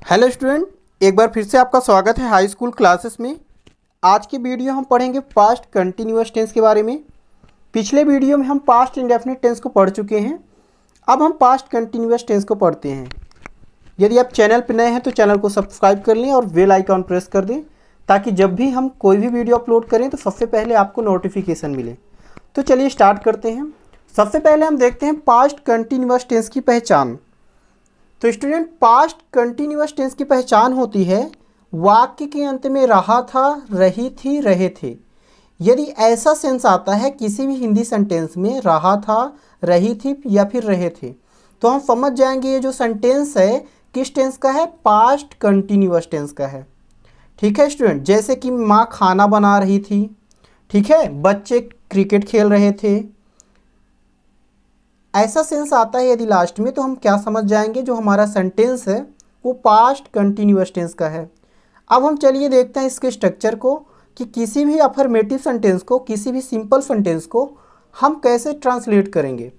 Hello student, एक बार फिर से आपका स्वागत है हाई स्कूल क्लासेस में। आज की वीडियो हम पढ़ेंगे पास्ट कंटिन्यूअस टेंस के बारे में। पिछले वीडियो में हम पास्ट इंडेफिनिट टेंस को पढ़ चुके हैं। अब हम पास्ट कंटिन्यूअस टेंस को पढ़ते हैं। यदि आप चैनल पर नए हैं तो चैनल को सब्सक्राइब कर लें और बेल आइकॉन प्रेस कर दें, ताकि जब भी हम कोई भी वीडियो अपलोड करें तो सबसे पहले आपको नोटिफिकेशन मिले। तो चलिए स्टार्ट करते हैं। सबसे पहले हम देखते हैं पास्ट कंटिन्यूअस टेंस की पहचान। तो स्टूडेंट, पास्ट कंटिन्यूअस टेंस की पहचान होती है वाक्य के अंत में रहा था, रही थी, रहे थे। यदि ऐसा सेंस आता है किसी भी हिंदी सेंटेंस में रहा था, रही थी या फिर रहे थे, तो हम समझ जाएंगे ये जो सेंटेंस है किस टेंस का है, पास्ट कंटिन्यूअस टेंस का है। ठीक है स्टूडेंट, जैसे कि माँ खाना बना रही थी, ठीक है, बच्चे क्रिकेट खेल रहे थे। ऐसा सेंस आता है यदि लास्ट में, तो हम क्या समझ जाएंगे, जो हमारा सेंटेंस है वो पास्ट कंटिन्यूअस टेंस का है। अब हम चलिए देखते हैं इसके स्ट्रक्चर को कि किसी भी अफर्मेटिव सेंटेंस को, किसी भी सिंपल सेंटेंस को हम कैसे ट्रांसलेट करेंगे।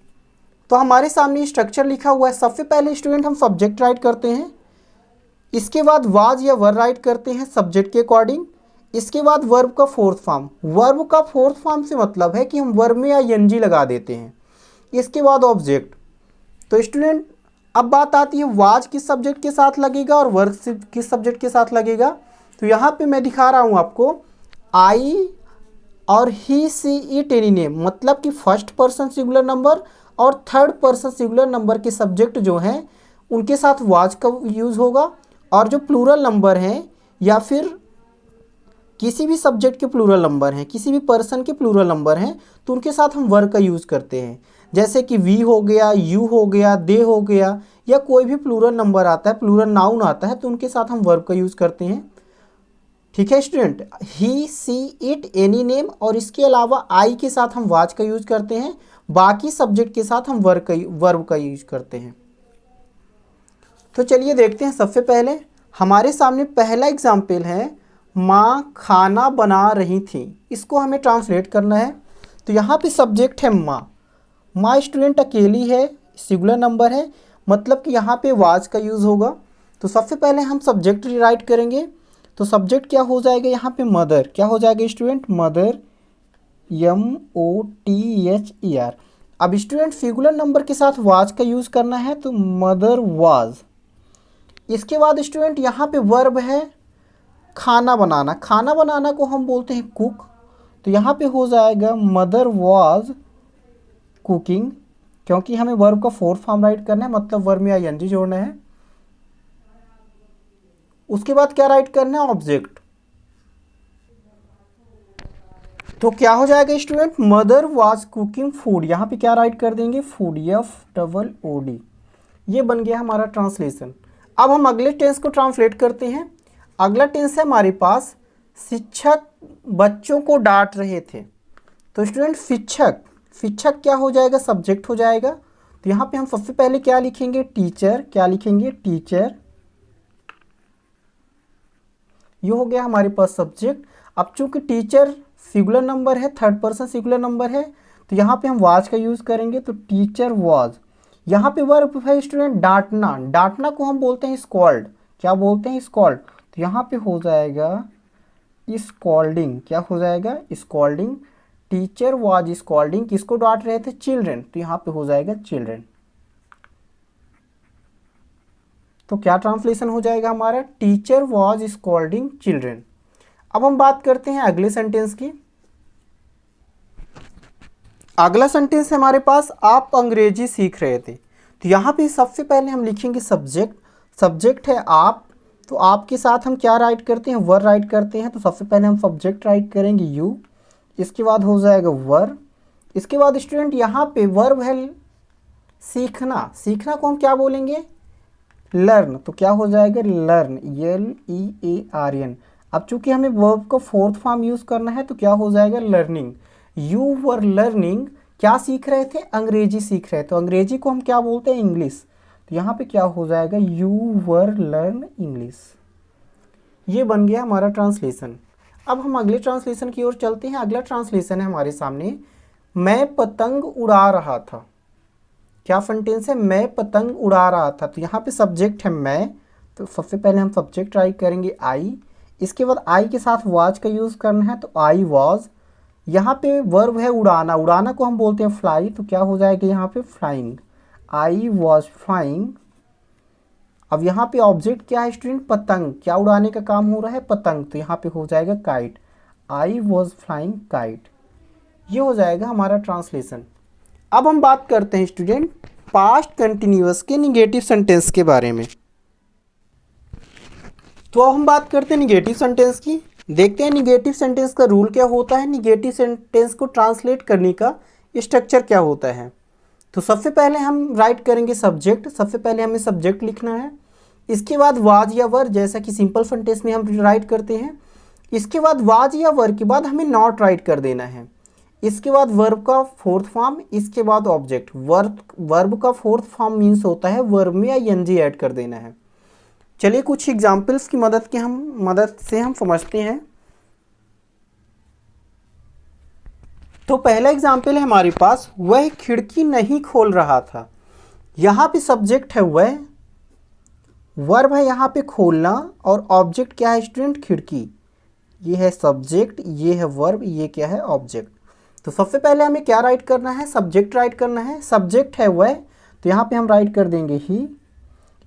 तो हमारे सामने स्ट्रक्चर लिखा हुआ है। सबसे पहले स्टूडेंट हम सब्जेक्ट राइट करते हैं, इसके बाद वाज या वर राइट करते हैं सब्जेक्ट के अकॉर्डिंग। इसके बाद वर्ब का फोर्थ फॉर्म। वर्ब का फोर्थ फॉर्म से मतलब है कि हम वर्ब में या एनजी लगा देते हैं। इसके बाद ऑब्जेक्ट। तो स्टूडेंट, अब बात आती है वाज किस सब्जेक्ट के साथ लगेगा और वर्ब किस सब्जेक्ट के साथ लगेगा। तो यहाँ पे मैं दिखा रहा हूँ आपको आई और ही, सी, इट, एनी नेम, मतलब कि फर्स्ट पर्सन सिंगुलर नंबर और थर्ड पर्सन सिंगुलर नंबर के सब्जेक्ट जो हैं उनके साथ वाज का यूज़ होगा। और जो प्लूरल नंबर हैं या फिर किसी भी सब्जेक्ट के प्लूरल नंबर हैं, किसी भी पर्सन के प्लूरल नंबर हैं, तो उनके साथ हम वर्ब का यूज़ करते हैं। जैसे कि वी हो गया, यू हो गया, दे हो गया, या कोई भी प्लूरल नंबर आता है, प्लूरल नाउन आता है, तो उनके साथ हम वर्ब का यूज़ करते हैं। ठीक है student, he, she, it, any name और इसके अलावा आई के साथ हम वाज का यूज़ करते हैं। बाकी सब्जेक्ट के साथ हम वर्ब का यूज़ करते हैं। तो चलिए देखते हैं। सबसे पहले हमारे सामने पहला एग्जाम्पल है, माँ खाना बना रही थी। इसको हमें ट्रांसलेट करना है। तो यहाँ पे सब्जेक्ट है माँ। माँ स्टूडेंट अकेली है, सिंगुलर नंबर है, मतलब कि यहाँ पे वाज का यूज़ होगा। तो सबसे पहले हम सब्जेक्ट राइट करेंगे। तो सब्जेक्ट क्या हो जाएगा यहाँ पे, मदर। क्या हो जाएगा स्टूडेंट, मदर, MOTHER। अब स्टूडेंट सिंगुलर नंबर के साथ वाज का यूज़ करना है, तो मदर वाज। इसके बाद स्टूडेंट यहाँ पे वर्ब है खाना बनाना। खाना बनाना को हम बोलते हैं कुक। तो यहाँ पे हो जाएगा मदर वाज कुकिंग, क्योंकि हमें वर्ब का फोर्थ फॉर्म राइट करना है, मतलब वर्ब में ING जोड़ना है। उसके बाद क्या राइट करना है, ऑब्जेक्ट। तो क्या हो जाएगा student, mother was cooking food. यहाँ पे क्या राइट कर देंगे, फूड, FOOD। ये बन गया हमारा ट्रांसलेशन। अब हम अगले टेंस को ट्रांसलेट करते हैं। अगला टेंस है हमारे पास, शिक्षक बच्चों को डांट रहे थे। तो स्टूडेंट शिक्षक, शिक्षक क्या हो जाएगा, सब्जेक्ट हो जाएगा। तो यहाँ पे हम सबसे पहले क्या लिखेंगे, टीचर। क्या लिखेंगे, टीचर। ये हो गया हमारे पास सब्जेक्ट। अब चूंकि टीचर सिंगुलर नंबर है, थर्ड पर्सन सिंगुलर नंबर है, तो यहाँ पे हम वाज का यूज़ करेंगे। तो टीचर वाज। यहाँ पे वर्ब है स्टूडेंट डांटना। डांटना को हम बोलते हैं स्कॉल्ड। क्या बोलते हैं, स्कॉल्ड। तो यहाँ पे हो जाएगा स्कॉल्डिंग। क्या हो जाएगा, स्कॉल्डिंग। टीचर वाज स्कॉल्डिंग, किसको डांट रहे थे, चिल्ड्रेन। तो यहाँ पे हो जाएगा चिल्ड्रेन। तो क्या ट्रांसलेशन हो जाएगा हमारा, टीचर वाज स्कॉल्डिंग चिल्ड्रेन। अब हम बात करते हैं अगले सेंटेंस की। अगला सेंटेंस है हमारे पास, आप अंग्रेजी सीख रहे थे। तो यहाँ पे सबसे पहले हम लिखेंगे सब्जेक्ट। सब्जेक्ट है आप, तो आपके साथ हम क्या राइट करते हैं, वर राइट करते हैं। तो सबसे पहले हम सब्जेक्ट राइट करेंगे यू। इसके बाद हो जाएगा वर। इसके बाद स्टूडेंट यहाँ पे वर्ब है सीखना। सीखना को हम क्या बोलेंगे, लर्न। तो क्या हो जाएगा, लर्न, LEARN। अब चूंकि हमें वर्ब का फोर्थ फॉर्म यूज़ करना है, तो क्या हो जाएगा, लर्निंग। यू वर लर्निंग, क्या सीख रहे थे, अंग्रेजी सीख रहे थे। तो अंग्रेजी को हम क्या बोलते हैं, इंग्लिश। तो यहाँ पे क्या हो जाएगा, यू वर लर्न इंग्लिश। ये बन गया हमारा ट्रांसलेशन। अब हम अगले ट्रांसलेशन की ओर चलते हैं। अगला ट्रांसलेशन है हमारे सामने, मैं पतंग उड़ा रहा था। क्या सेंटेंस है, मैं पतंग उड़ा रहा था। तो यहाँ पे सब्जेक्ट है मैं, तो सबसे पहले हम सब्जेक्ट राइट करेंगे आई, इसके बाद आई के साथ वाज का यूज़ करना है, तो आई वाज। यहाँ पे वर्ब है उड़ाना, उड़ाना को हम बोलते हैं फ्लाई, तो क्या हो जाएगा यहाँ पे फ्लाइंग, आई वॉज फ्लाइंग। अब यहाँ पे ऑब्जेक्ट क्या है स्टूडेंट, पतंग, क्या उड़ाने का काम हो रहा है, पतंग, तो यहाँ पे हो जाएगा kite, I was flying kite. ये हो जाएगा हमारा ट्रांसलेशन। अब हम बात करते हैं स्टूडेंट पास्ट कंटिन्यूअस के निगेटिव सेंटेंस के बारे में। तो अब हम बात करते हैं निगेटिव सेंटेंस की। देखते हैं निगेटिव सेंटेंस का रूल क्या होता है, निगेटिव सेंटेंस को ट्रांसलेट करने का स्ट्रक्चर क्या होता है। तो सबसे पहले हम राइट करेंगे सब्जेक्ट, सबसे पहले हमें सब्जेक्ट लिखना है, इसके बाद वाज या वर, जैसा कि सिंपल सेंटेंस में हम राइट करते हैं। इसके बाद वाज या वर के बाद हमें नॉट राइट कर देना है, इसके बाद वर्ब का फोर्थ फॉर्म, इसके बाद ऑब्जेक्ट। वर्ब का फोर्थ फॉर्म मीन्स होता है वर्ब में आईएनजी ऐड कर देना है। चलिए कुछ एग्जाम्पल्स की मदद से हम समझते हैं। तो पहला एग्जाम्पल है हमारे पास, वह खिड़की नहीं खोल रहा था। यहाँ पे सब्जेक्ट है वह, वर्ब है यहाँ पे खोलना, और ऑब्जेक्ट क्या है स्टूडेंट, खिड़की। ये है सब्जेक्ट, ये है वर्ब, ये क्या है ऑब्जेक्ट। तो सबसे पहले हमें क्या राइट करना है, सब्जेक्ट राइट करना है। सब्जेक्ट है वह, तो यहाँ पे हम राइट कर देंगे ही।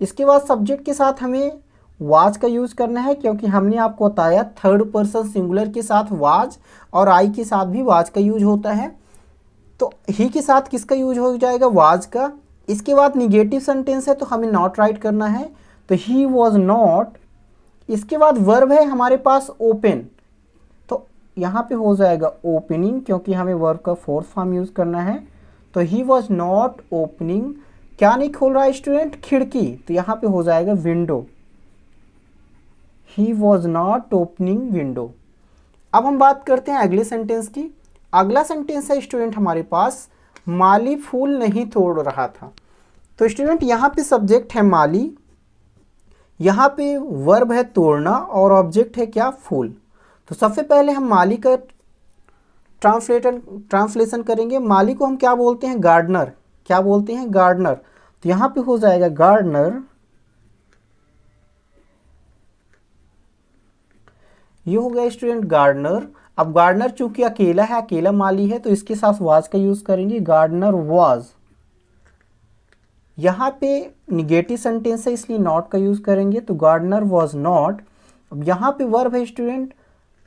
इसके बाद सब्जेक्ट के साथ हमें वाज का यूज़ करना है, क्योंकि हमने आपको बताया थर्ड पर्सन सिंगुलर के साथ वाज और आई के साथ भी वाज का यूज होता है। तो ही के साथ किसका यूज हो जाएगा, वाज का। इसके बाद निगेटिव सेंटेंस है तो हमें नॉट राइट करना है, तो ही वॉज नॉट। इसके बाद वर्ब है हमारे पास ओपन, तो यहाँ पे हो जाएगा ओपनिंग, क्योंकि हमें वर्ब का फोर्थ फॉर्म यूज़ करना है। तो ही वॉज नॉट ओपनिंग, क्या नहीं खोल रहा है स्टूडेंट, खिड़की, तो यहाँ पे हो जाएगा window, he was not opening window. अब हम बात करते हैं अगले सेंटेंस की। अगला सेंटेंस है स्टूडेंट हमारे पास, माली फूल नहीं तोड़ रहा था। तो स्टूडेंट यहाँ पे सब्जेक्ट है माली, यहाँ पे वर्ब है तोड़ना, और ऑब्जेक्ट है क्या, फूल। तो सबसे पहले हम माली का ट्रांसलेशन करेंगे। माली को हम क्या बोलते हैं, गार्डनर, क्या बोलते हैं, गार्डनर। तो यहाँ पे हो जाएगा गार्डनर, ये हो गया स्टूडेंट गार्डनर। अब गार्डनर चूंकि अकेला है, अकेला माली है, तो इसके साथ वाज का यूज करेंगे, गार्डनर वाज। यहाँ पे निगेटिव सेंटेंस है इसलिए नॉट का यूज करेंगे, तो गार्डनर वाज नॉट। अब यहाँ पे वर्ब है स्टूडेंट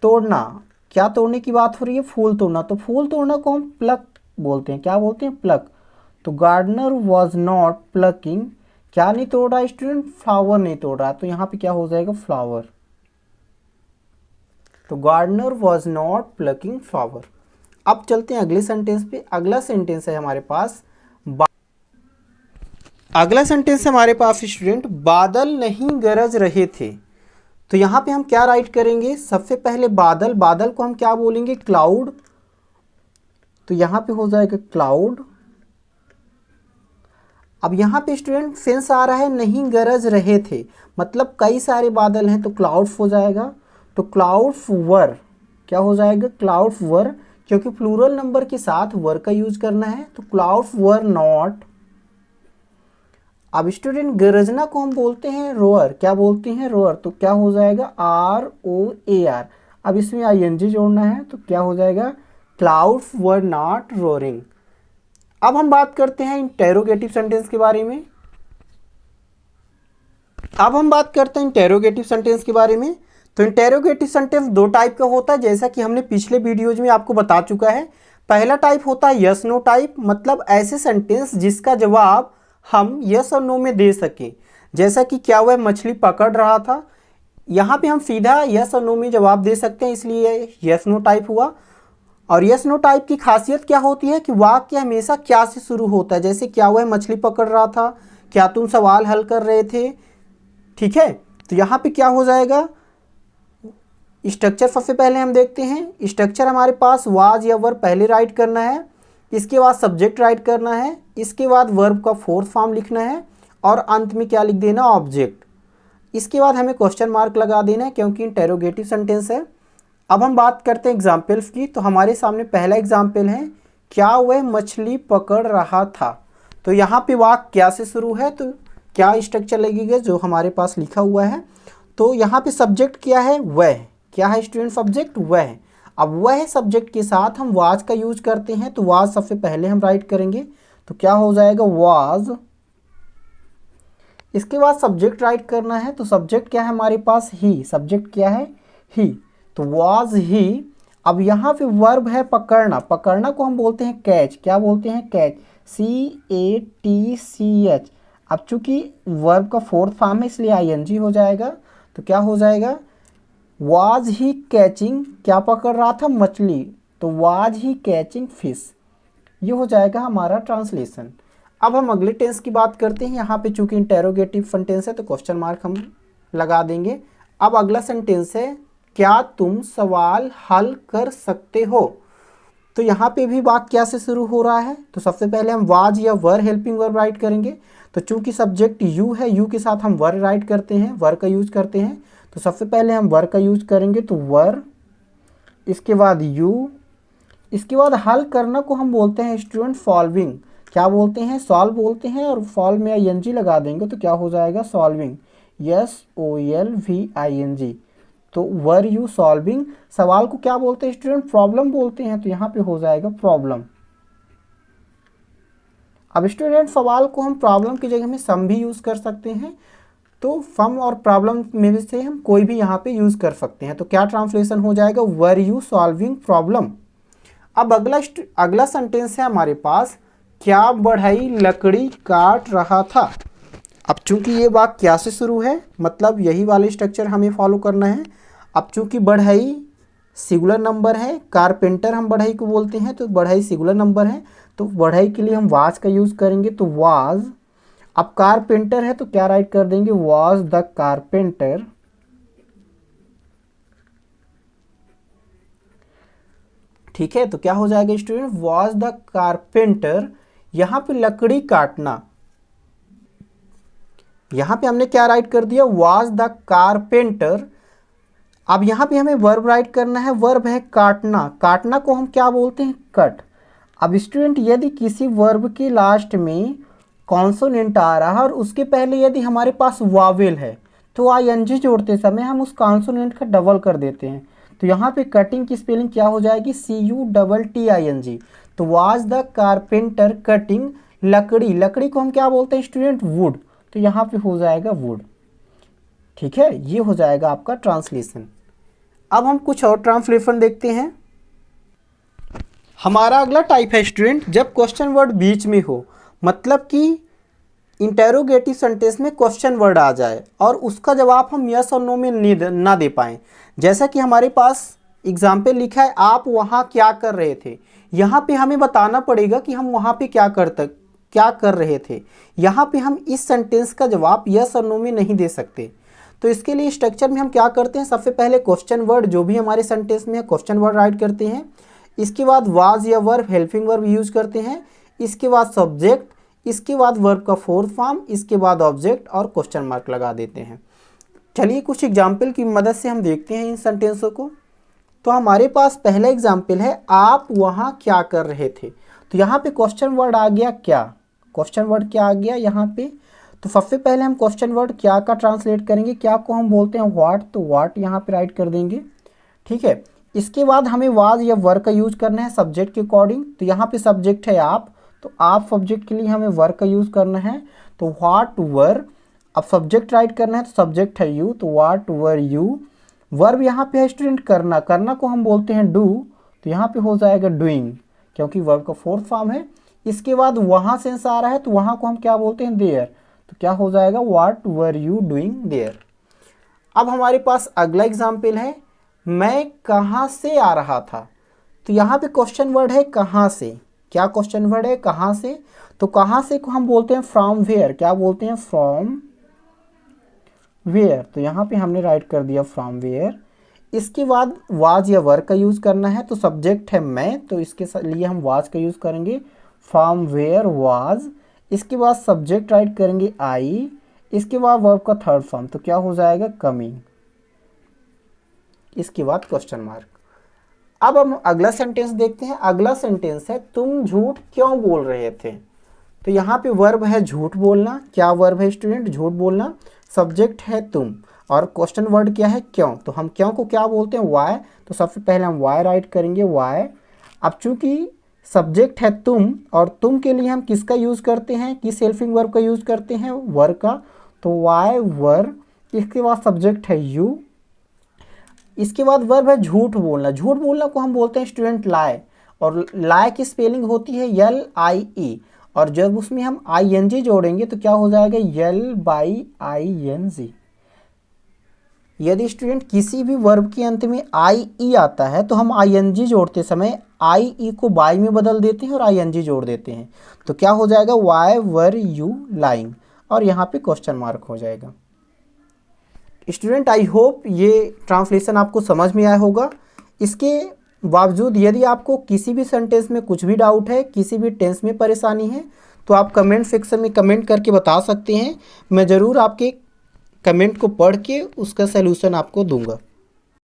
तोड़ना, क्या तोड़ने की बात हो रही है, फूल तोड़ना। तो फूल तोड़ना को हम प्लक बोलते हैं, क्या बोलते हैं, प्लक। तो गार्डनर वाज नॉट प्लकिंग, क्या नहीं तोड़ रहा स्टूडेंट, फ्लावर नहीं तोड़ रहा, तो यहाँ पे क्या हो जाएगा, फ्लावर। तो gardener was not plucking flower. अब चलते हैं अगले सेंटेंस पे। अगला सेंटेंस है हमारे पास स्टूडेंट, बादल नहीं गरज रहे थे। तो यहाँ पे हम क्या राइट करेंगे, सबसे पहले बादल, बादल को हम क्या बोलेंगे, क्लाउड। तो यहाँ पे हो जाएगा क्लाउड। अब यहाँ पे स्टूडेंट सेंस आ रहा है नहीं गरज रहे थे, मतलब कई सारे बादल हैं, तो क्लाउड्स हो जाएगा। तो क्लाउड्स वर, क्या हो जाएगा, क्लाउड्स वर, क्योंकि प्लूरल नंबर के साथ वर का यूज करना है, तो क्लाउड्स वर नॉट। अब स्टूडेंट गरजना को हम बोलते हैं रोअर, क्या बोलते हैं, रोअर। तो क्या हो जाएगा, ROAR। अब इसमें ING जोड़ना है, तो क्या हो जाएगा, क्लाउड्स वर नॉट रोअरिंग। अब हम बात करते हैं इंटेरोगेटिव सेंटेंस के बारे में। तो इंटेरोगेटिव सेंटेंस दो टाइप का होता है, जैसा कि हमने पिछले वीडियोज में आपको बता चुका है। पहला टाइप होता है यस नो टाइप, मतलब ऐसे सेंटेंस जिसका जवाब हम यस और नो में दे सकें। जैसा कि क्या वह मछली पकड़ रहा था, यहाँ पे हम सीधा यस और नो में जवाब दे सकते हैं, इसलिए यस नो टाइप हुआ। और यस नो टाइप की खासियत क्या होती है कि वाक्य हमेशा क्या से शुरू होता है, जैसे क्या वह मछली पकड़ रहा था, क्या तुम सवाल हल कर रहे थे, ठीक है। तो यहाँ पे क्या हो जाएगा, स्ट्रक्चर सबसे पहले हम देखते हैं। स्ट्रक्चर हमारे पास वाज या वर्ब पहले राइट करना है, इसके बाद सब्जेक्ट राइट करना है, इसके बाद वर्ब का फोर्थ फॉर्म लिखना है, और अंत में क्या लिख देना, ऑब्जेक्ट। इसके बाद हमें क्वेश्चन मार्क लगा देना है, क्योंकि इंटेरोगेटिव सेंटेंस है। अब हम बात करते हैं एग्जाम्पल्स की। तो हमारे सामने पहला एग्जाम्पल है, क्या वह मछली पकड़ रहा था। तो यहाँ पे वाक्य क्या से शुरू है, तो क्या स्ट्रक्चर लगेगा जो हमारे पास लिखा हुआ है। तो यहाँ पे सब्जेक्ट क्या है, वह, क्या है स्टूडेंट, सब्जेक्ट वह। अब वह सब्जेक्ट के साथ हम वाज का यूज करते हैं, तो वाज सबसे पहले हम राइट करेंगे, तो क्या हो जाएगा वाज। इसके बाद सब्जेक्ट राइट करना है, तो सब्जेक्ट क्या है हमारे पास, ही, सब्जेक्ट क्या है, ही, तो वाज ही। अब यहाँ पे वर्ब है पकड़ना, पकड़ना को हम बोलते हैं कैच, क्या बोलते हैं, कैच, CATCH। अब चूंकि वर्ब का फोर्थ फॉर्म है इसलिए ING हो जाएगा, तो क्या हो जाएगा, वाज ही कैचिंग, क्या पकड़ रहा था, मछली, तो वाज ही कैचिंग फिश। ये हो जाएगा हमारा ट्रांसलेशन। अब हम अगले टेंस की बात करते हैं। यहाँ पे चूंकि इंटेरोगेटिव सेंटेंस है तो क्वेश्चन मार्क हम लगा देंगे। अब अगला सेंटेंस है, क्या तुम सवाल हल कर सकते हो। तो यहाँ पे भी वाक्य क्या से शुरू हो रहा है, तो सबसे पहले हम वाज या वर हेल्पिंग वर्ब राइट करेंगे। तो चूंकि सब्जेक्ट यू है, यू के साथ हम वर राइट करते हैं, वर का यूज करते हैं, तो सबसे पहले हम वर का यूज करेंगे, तो वर, इसके बाद यू, इसके बाद हल करना को हम बोलते हैं स्टूडेंट सॉल्विंग, क्या बोलते हैं, सॉल्व बोलते हैं, और सॉल्व में ING लगा देंगे तो क्या हो जाएगा, सॉल्विंग, SOLVING। तो वर यू सॉल्विंग, सवाल को क्या बोलते हैं स्टूडेंट, प्रॉब्लम बोलते हैं, तो यहाँ पे हो जाएगा प्रॉब्लम। अब स्टूडेंट सवाल को हम प्रॉब्लम की जगह में सम भी यूज कर सकते हैं, तो सम और प्रॉब्लम में से हम कोई भी यहाँ पे यूज कर सकते हैं। तो क्या ट्रांसलेशन हो जाएगा, वर यू सॉल्विंग प्रॉब्लम। अब अगला सेंटेंस है हमारे पास, क्या बढ़ई लकड़ी काट रहा था। अब चूंकि ये वाक्य क्या से शुरू है, मतलब यही वाले स्ट्रक्चर हमें फॉलो करना है। अब चूंकि बढ़ई सिंगुलर नंबर है, कारपेंटर हम बढ़ई को बोलते हैं, तो बढ़ई सिंगुलर नंबर है, तो बढ़ई के लिए हम वाज का यूज करेंगे, तो वाज। अब कारपेंटर है तो क्या राइट कर देंगे, वाज द कारपेंटर। ठीक है, तो क्या हो जाएगा स्टूडेंट, वाज द कारपेंटर। यहां पे लकड़ी काटना, यहां पे हमने क्या राइट कर दिया, वाज द कारपेंटर। अब यहां पे हमें वर्ब राइट करना है, वर्ब है काटना, काटना को हम क्या बोलते हैं, कट। अब स्टूडेंट यदि किसी वर्ब के लास्ट में कॉन्सोनेंट आ रहा है और उसके पहले यदि हमारे पास वावेल है, तो ING जोड़ते समय हम उस कॉन्सोनेंट का डबल कर देते हैं। तो यहाँ पे कटिंग की स्पेलिंग क्या हो जाएगी, CUTTING। तो वाज द कारपेंटर कटिंग लकड़ी, लकड़ी को हम क्या बोलते हैं स्टूडेंट, वुड, तो यहाँ पे हो जाएगा वुड। ठीक है, ये हो जाएगा आपका ट्रांसलेशन। अब हम कुछ और ट्रांसलेशन देखते हैं। हमारा अगला टाइप है स्टूडेंट, जब क्वेश्चन वर्ड बीच में हो, मतलब कि इंटेरोगेटिव सेंटेंस में क्वेश्चन वर्ड आ जाए और उसका जवाब हम यस और नो में ना दे पाएँ। जैसा कि हमारे पास एग्जाम्पल लिखा है, आप वहाँ क्या कर रहे थे, यहाँ पे हमें बताना पड़ेगा कि हम वहाँ पे क्या कर रहे थे। यहाँ पे हम इस सेंटेंस का जवाब यस और नो में नहीं दे सकते। तो इसके लिए स्ट्रक्चर में हम क्या करते हैं, सबसे पहले क्वेश्चन वर्ड जो भी हमारे सेंटेंस में है क्वेश्चन वर्ड राइट करते हैं, इसके बाद वाज या वर्ब हेल्पिंग वर्ब यूज करते हैं, इसके बाद सब्जेक्ट, इसके बाद वर्ब का फोर्थ फॉर्म, इसके बाद ऑब्जेक्ट और क्वेश्चन मार्क लगा देते हैं। चलिए कुछ एग्जाम्पल की मदद से हम देखते हैं इन सेंटेंसों को। तो हमारे पास पहला एग्जाम्पल है, आप वहाँ क्या कर रहे थे। तो यहाँ पे क्वेश्चन वर्ड आ गया क्या, क्वेश्चन वर्ड क्या आ गया यहाँ पे। तो सबसे पहले हम क्वेश्चन वर्ड क्या का ट्रांसलेट करेंगे, क्या को हम बोलते हैं व्हाट, तो व्हाट यहाँ पे राइट कर देंगे। ठीक है, इसके बाद हमें वाज या वर का यूज करना है सब्जेक्ट के अकॉर्डिंग। तो यहाँ पे सब्जेक्ट है आप, तो आप सब्जेक्ट के लिए हमें वर का यूज करना है, तो व्हाट वर। अब सब्जेक्ट राइट करना है तो सब्जेक्ट है यू, तो व्हाट वर यू। वर्ब यहाँ पे है स्टूडेंट करना, करना को हम बोलते हैं डू, तो यहाँ पे हो जाएगा डूइंग, क्योंकि वर्ब का फोर्थ फॉर्म है। इसके बाद वहाँ सेंस आ रहा है तो वहाँ को हम क्या बोलते हैं, देयर, तो क्या हो जाएगा, what were you doing there. अब हमारे पास अगला एग्जाम्पल है, मैं कहाँ से आ रहा था। तो यहाँ पे क्वेश्चन वर्ड है कहाँ से, क्या क्वेश्चन वर्ड है कहाँ से, तो कहाँ से को हम बोलते हैं फ्रॉम वेयर, क्या बोलते हैं, फ्रॉम वेयर। तो यहाँ पे हमने राइट कर दिया फ्रॉम वेयर। इसके बाद वाज या वर का यूज़ करना है, तो सब्जेक्ट है मैं, तो इसके लिए हम वाज का यूज़ करेंगे, फ्रॉम वेयर वाज। इसके बाद सब्जेक्ट राइट करेंगे आई, इसके बाद वर्ब का थर्ड फॉर्म, तो क्या हो जाएगा, कमिंग। इसके बाद क्वेश्चन मार्क। अब हम अगला सेंटेंस देखते हैं। अगला सेंटेंस है, तुम झूठ क्यों बोल रहे थे। तो यहाँ पे वर्ब है झूठ बोलना। क्या वर्ब है स्टूडेंट? झूठ बोलना। सब्जेक्ट है तुम और क्वेश्चन वर्ड क्या है? क्यों। तो हम क्यों को क्या बोलते हैं? वाई। तो सबसे पहले हम वाई राइट करेंगे, वाई। अब चूंकि सब्जेक्ट है तुम और तुम के लिए हम किसका यूज़ करते हैं? किस हेल्पिंग वर्ब का यूज़ करते हैं? वर का। तो वाई वर। इसके बाद सब्जेक्ट है यू। इसके बाद वर्ब है झूठ बोलना। झूठ बोलना को हम बोलते हैं स्टूडेंट लाई, और लाई की स्पेलिंग होती है LIE, और जब उसमें हम ING जोड़ेंगे तो क्या हो जाएगा? LBY-ING। यदि स्टूडेंट किसी भी वर्ब के अंत में IE आता है तो हम ING जोड़ते समय IE को बाई में बदल देते हैं और ING जोड़ देते हैं। तो क्या हो जाएगा? वाई वर यू लाइंग, और यहाँ पे क्वेश्चन मार्क हो जाएगा। स्टूडेंट आई होप ये ट्रांसलेशन आपको समझ में आया होगा। इसके बावजूद यदि आपको किसी भी सेंटेंस में कुछ भी डाउट है, किसी भी टेंस में परेशानी है, तो आप कमेंट सेक्शन में कमेंट करके बता सकते हैं। मैं ज़रूर आपके कमेंट को पढ़ के उसका सलूशन आपको दूंगा।